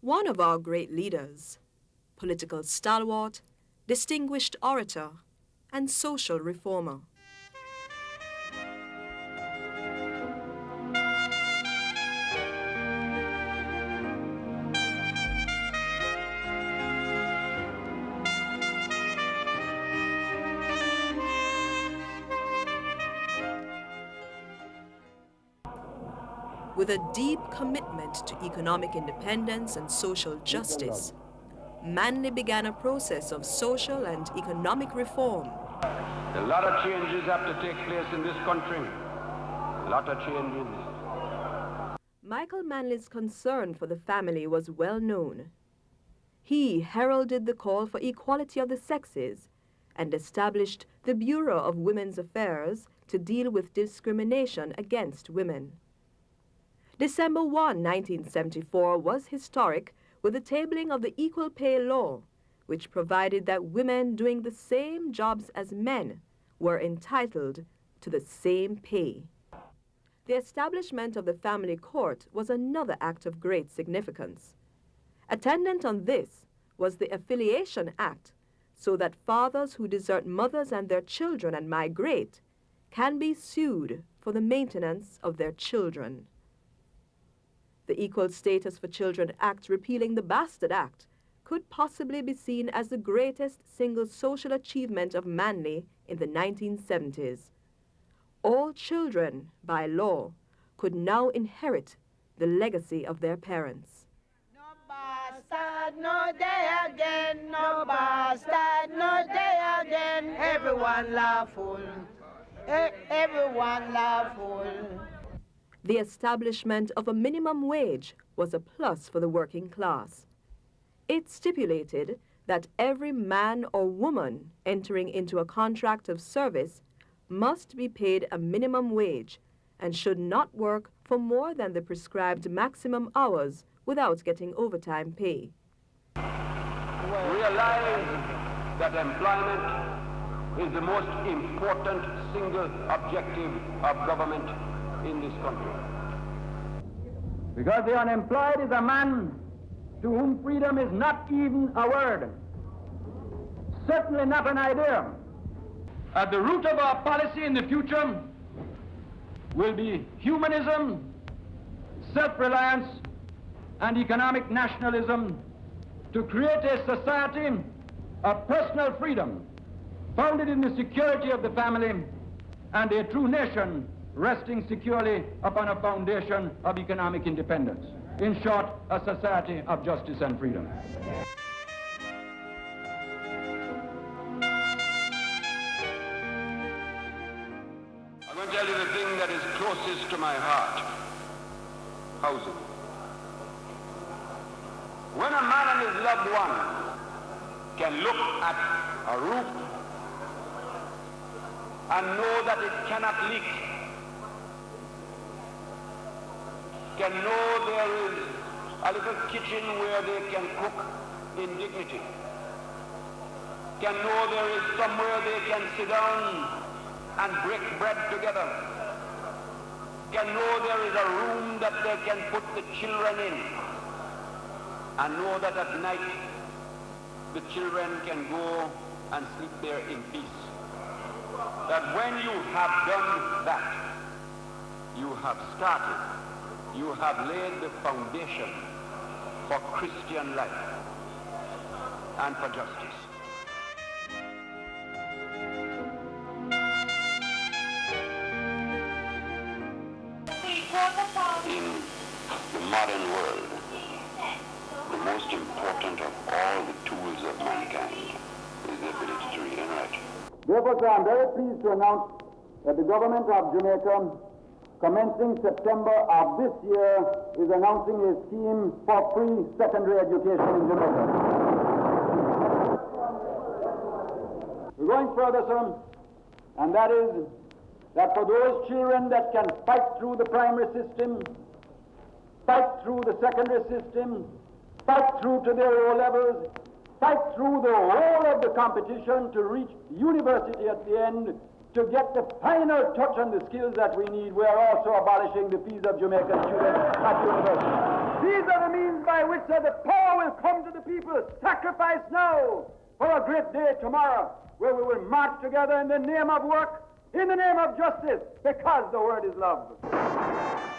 One of our great leaders, political stalwart, distinguished orator, and social reformer. With a deep commitment to economic independence and social justice, Manley began a process of social and economic reform. A lot of changes have to take place in this country. A lot of changes. Michael Manley's concern for the family was well known. He heralded the call for equality of the sexes and established the Bureau of Women's Affairs to deal with discrimination against women. December 1, 1974 was historic with the tabling of the Equal Pay Law, which provided that women doing the same jobs as men were entitled to the same pay. The establishment of the family court was another act of great significance. Attendant on this was the Affiliation Act, so that fathers who desert mothers and their children and migrate can be sued for the maintenance of their children. The Equal Status for Children Act repealing the Bastard Act could possibly be seen as the greatest single social achievement of Manley in the 1970s. All children, by law, could now inherit the legacy of their parents. No bastard, no day again. No bastard, no day again. Everyone laughful. Everyone laughful. The establishment of a minimum wage was a plus for the working class. It stipulated that every man or woman entering into a contract of service must be paid a minimum wage and should not work for more than the prescribed maximum hours without getting overtime pay. Realize that employment is the most important single objective of government in this country. Because the unemployed is a man to whom freedom is not even a word, certainly not an idea. At the root of our policy in the future will be humanism, self-reliance, and economic nationalism to create a society of personal freedom founded in the security of the family and a true nation resting securely upon a foundation of economic independence. In short, a society of justice and freedom. I'm going to tell you the thing that is closest to my heart: housing. When a man and his loved one can look at a roof and know that it cannot leak, can know there is a little kitchen where they can cook in dignity, can know there is somewhere they can sit down and break bread together, can know there is a room that they can put the children in, and know that at night the children can go and sleep there in peace. That when you have done that, you have started, you have laid the foundation for Christian life and for justice. In the modern world, the most important of all the tools of mankind is the ability to read and write. Therefore, sir, I'm very pleased to announce that the government of Jamaica, commencing September of this year, is announcing a scheme for free secondary education in Jamaica. We're going further, sir, and that is that for those children that can fight through the primary system, fight through the secondary system, fight through to their O levels, fight through the whole of the competition to reach university at the end, to get the final touch on the skills that we need, we are also abolishing the fees of Jamaican students at university. These are the means by which the power will come to the people. Sacrifice now for a great day tomorrow, where we will march together in the name of work, in the name of justice, because the word is love.